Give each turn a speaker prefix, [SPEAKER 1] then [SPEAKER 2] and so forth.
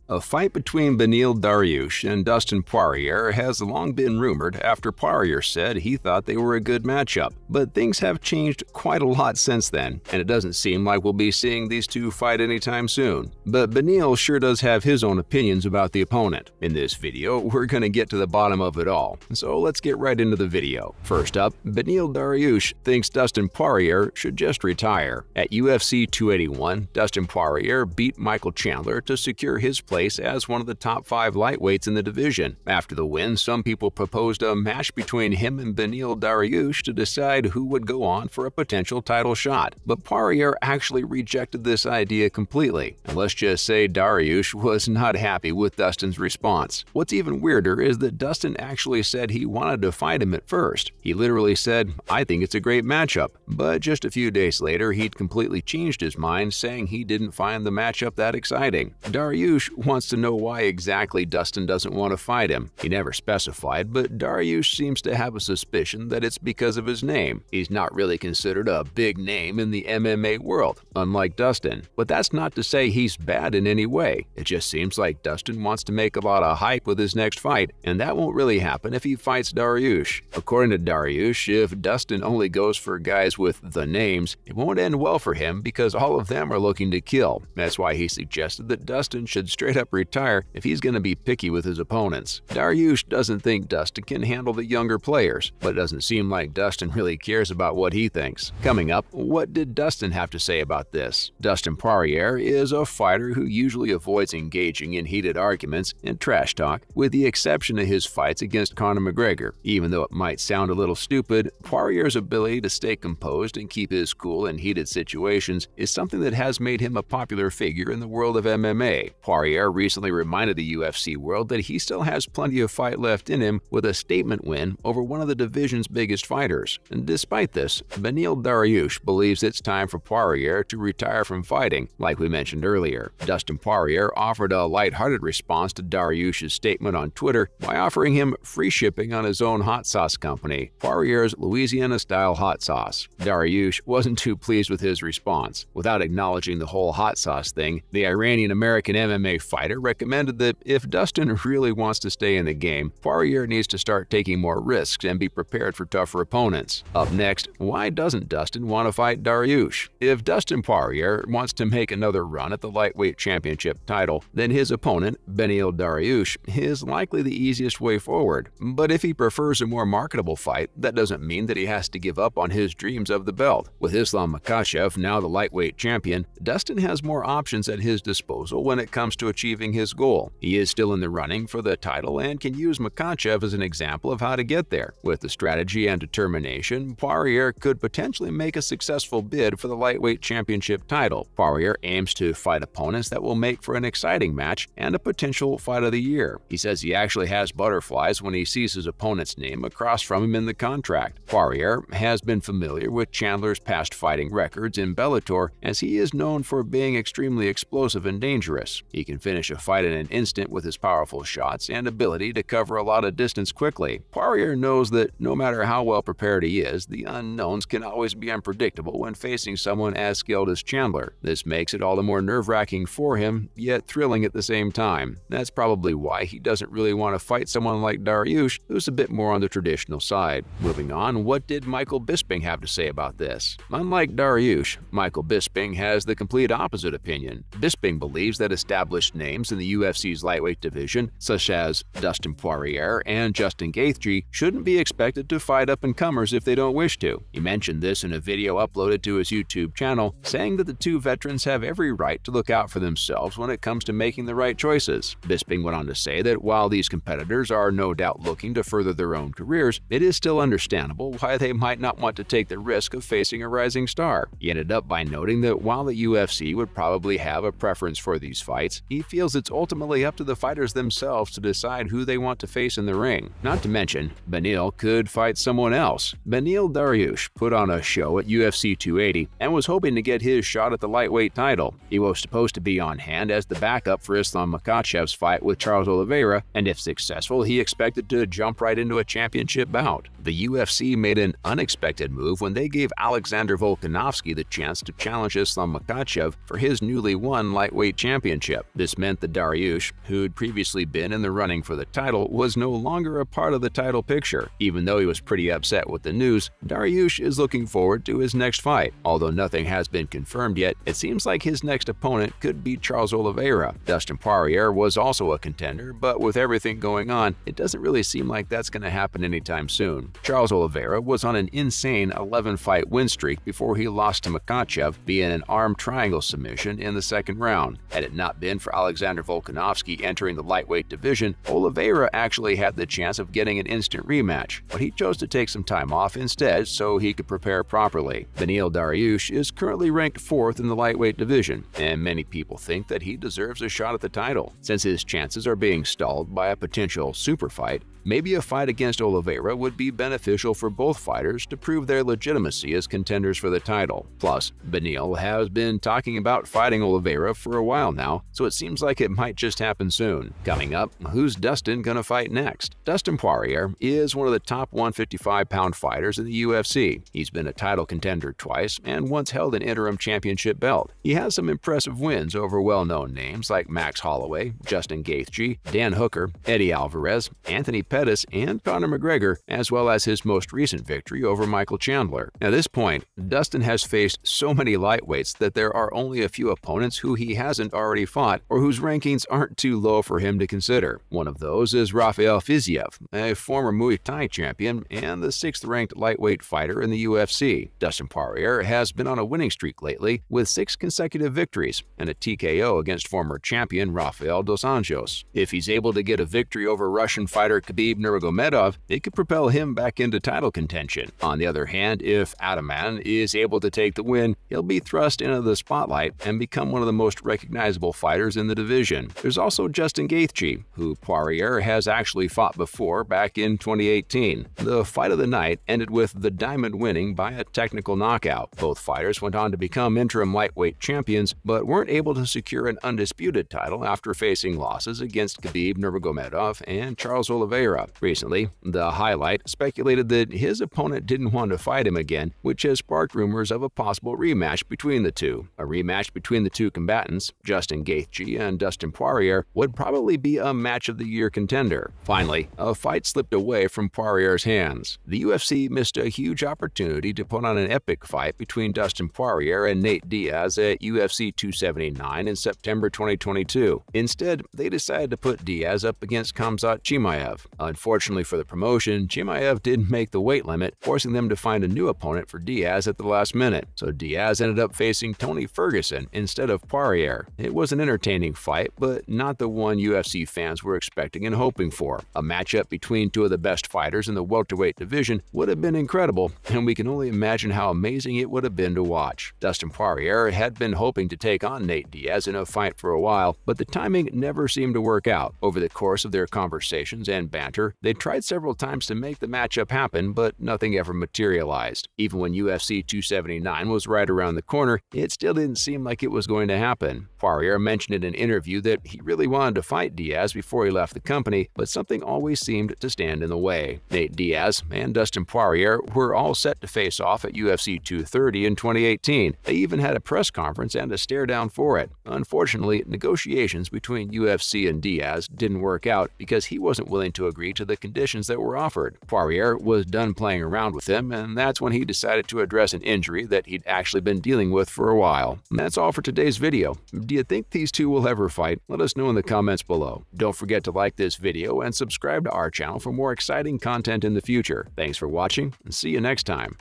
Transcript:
[SPEAKER 1] A fight between Beneil Dariush and Dustin Poirier has long been rumored after Poirier said he thought they were a good matchup, but things have changed quite a lot since then, and it doesn't seem like we'll be seeing these two fight anytime soon. But Beneil sure does have his own opinions about the opponent. In this video, we're gonna get to the bottom of it all, so let's get right into the video. First up, Beneil Dariush thinks Dustin Poirier should just retire. At UFC 281, Dustin Poirier beat Michael Chandler to secure his place as one of the top 5 lightweights in the division. After the win, some people proposed a match between him and Beneil Dariush to decide who would go on for a potential title shot, but Poirier actually rejected this idea completely. And let's just say Dariush was not happy with Dustin's response. What's even weirder is that Dustin actually said he wanted to fight him at first. He literally said, "I think it's a great matchup," but just a few days later he'd completely changed his mind, saying he didn't find the matchup that exciting. Dariush wants to know why exactly Dustin doesn't want to fight him. He never specified, but Dariush seems to have a suspicion that it's because of his name. He's not really considered a big name in the MMA world, unlike Dustin. But that's not to say he's bad in any way. It just seems like Dustin wants to make a lot of hype with his next fight, and that won't really happen if he fights Dariush. According to Dariush, if Dustin only goes for guys with the names, it won't end well for him because all of them are looking to kill. That's why he suggested that Dustin should straight up retire if he's going to be picky with his opponents. Dariush doesn't think Dustin can handle the younger players, but it doesn't seem like Dustin really cares about what he thinks. Coming up, what did Dustin have to say about this? Dustin Poirier is a fighter who usually avoids engaging in heated arguments and trash talk, with the exception of his fights against Conor McGregor. Even though it might sound a little stupid, Poirier's ability to stay composed and keep his cool in heated situations is something that has made him a popular figure in the world of MMA. Poirier recently reminded the UFC world that he still has plenty of fight left in him with a statement win over one of the division's biggest fighters. And despite this, Beneil Dariush believes it's time for Poirier to retire from fighting, like we mentioned earlier. Dustin Poirier offered a lighthearted response to Dariush's statement on Twitter by offering him free shipping on his own hot sauce company, Poirier's Louisiana-style hot sauce. Dariush wasn't too pleased with his response. Without acknowledging the whole hot sauce thing, the Iranian-American MMA fighter recommended that if Dustin really wants to stay in the game, Poirier needs to start taking more risks and be prepared for tougher opponents. Up next, why doesn't Dustin want to fight Dariush? If Dustin Poirier wants to make another run at the lightweight championship title, then his opponent, Beneil Dariush, is likely the easiest way forward. But if he prefers a more marketable fight, that doesn't mean that he has to give up on his dreams of the belt. With Islam Makhachev now the lightweight champion, Dustin has more options at his disposal when it comes to achieving his goal. He is still in the running for the title and can use Makhachev as an example of how to get there. With the strategy and determination, Poirier could potentially make a successful bid for the lightweight championship title. Poirier aims to fight opponents that will make for an exciting match and a potential fight of the year. He says he actually has butterflies when he sees his opponent's name across from him in the contract. Poirier has been familiar with Chandler's past fighting records in Bellator, as he is known for being extremely explosive and dangerous. He can finish a fight in an instant with his powerful shots and ability to cover a lot of distance quickly. Poirier knows that no matter how well prepared he is, the unknowns can always be unpredictable when facing someone as skilled as Chandler. This makes it all the more nerve-wracking for him, yet thrilling at the same time. That's probably why he doesn't really want to fight someone like Dariush, who's a bit more on the traditional side. Moving on, what did Michael Bisping have to say about this? Unlike Dariush, Michael Bisping has the complete opposite opinion. Bisping believes that established names in the UFC's lightweight division, such as Dustin Poirier and Justin Gaethje, shouldn't be expected to fight up-and-comers if they don't wish to. He mentioned this in a video uploaded to his YouTube channel, saying that the two veterans have every right to look out for themselves when it comes to making the right choices. Bisping went on to say that while these competitors are no doubt looking to further their own careers, it is still understandable why they might not want to take the risk of facing a rising star. He ended up by noting that while the UFC would probably have a preference for these fights, he feels it's ultimately up to the fighters themselves to decide who they want to face in the ring. Not to mention, Beneil could fight someone else. Beneil Dariush put on a show at UFC 280 and was hoping to get his shot at the lightweight title. He was supposed to be on hand as the backup for Islam Makhachev's fight with Charles Oliveira, and if successful, he expected to jump right into a championship bout. The UFC made an unexpected move when they gave Alexander Volkanovski the chance to challenge Islam Makhachev for his newly won lightweight championship. This This meant that Dariush, who'd previously been in the running for the title, was no longer a part of the title picture. Even though he was pretty upset with the news, Dariush is looking forward to his next fight. Although nothing has been confirmed yet, it seems like his next opponent could be Charles Oliveira. Dustin Poirier was also a contender, but with everything going on, it doesn't really seem like that's going to happen anytime soon. Charles Oliveira was on an insane 11-fight win streak before he lost to Makhachev via an arm triangle submission in the second round. Had it not been for Alexander Volkanovski entering the lightweight division, Oliveira actually had the chance of getting an instant rematch, but he chose to take some time off instead so he could prepare properly. Beneil Dariush is currently ranked 4th in the lightweight division, and many people think that he deserves a shot at the title. Since his chances are being stalled by a potential super fight, maybe a fight against Oliveira would be beneficial for both fighters to prove their legitimacy as contenders for the title. Plus, Beneil has been talking about fighting Oliveira for a while now, so it seems like it might just happen soon. Coming up, who's Dustin gonna fight next? Dustin Poirier is one of the top 155-pound fighters in the UFC. He's been a title contender twice and once held an interim championship belt. He has some impressive wins over well-known names like Max Holloway, Justin Gaethje, Dan Hooker, Eddie Alvarez, Anthony Pettis, and Conor McGregor, as well as his most recent victory over Michael Chandler. At this point, Dustin has faced so many lightweights that there are only a few opponents who he hasn't already fought or whose rankings aren't too low for him to consider. One of those is Rafael Fiziev, a former Muay Thai champion and the 6th-ranked lightweight fighter in the UFC. Dustin Poirier has been on a winning streak lately with 6 consecutive victories and a TKO against former champion Rafael dos Anjos. If he's able to get a victory over Russian fighter Khabib Nurmagomedov, it could propel him back into title contention. On the other hand, if Ataman is able to take the win, he'll be thrust into the spotlight and become one of the most recognizable fighters in the division. There's also Justin Gaethje, who Poirier has actually fought before back in 2018. The fight of the night ended with the Diamond winning by a technical knockout. Both fighters went on to become interim lightweight champions, but weren't able to secure an undisputed title after facing losses against Khabib Nurmagomedov and Charles Oliveira. Recently, The Highlight speculated that his opponent didn't want to fight him again, which has sparked rumors of a possible rematch between the two. A rematch between the two combatants, Justin Gaethje and Dustin Poirier, would probably be a match of the year contender. Finally, a fight slipped away from Poirier's hands. The UFC missed a huge opportunity to put on an epic fight between Dustin Poirier and Nate Diaz at UFC 279 in September 2022. Instead, they decided to put Diaz up against Khamzat Chimaev. Unfortunately for the promotion, Chimaev didn't make the weight limit, forcing them to find a new opponent for Diaz at the last minute. So Diaz ended up facing Tony Ferguson instead of Poirier. It was an entertaining fight, but not the one UFC fans were expecting and hoping for. A matchup between two of the best fighters in the welterweight division would have been incredible, and we can only imagine how amazing it would have been to watch. Dustin Poirier had been hoping to take on Nate Diaz in a fight for a while, but the timing never seemed to work out. Over the course of their conversations and banter, they tried several times to make the matchup happen, but nothing ever materialized. Even when UFC 279 was right around the corner, it still didn't seem like it was going to happen. Poirier mentioned in an interview that he really wanted to fight Diaz before he left the company, but something always seemed to stand in the way. Nate Diaz and Dustin Poirier were all set to face off at UFC 230 in 2018. They even had a press conference and a stare-down for it. Unfortunately, negotiations between UFC and Diaz didn't work out because he wasn't willing to agree to the conditions that were offered. Poirier was done playing around with him, and that's when he decided to address an injury that he'd actually been dealing with for a while. And that's all for today's video. Do you think these two will ever fight? Let us know in the comments below. Don't forget to like this video and subscribe to our channel for more exciting content in the future. Thanks for watching, and see you next time.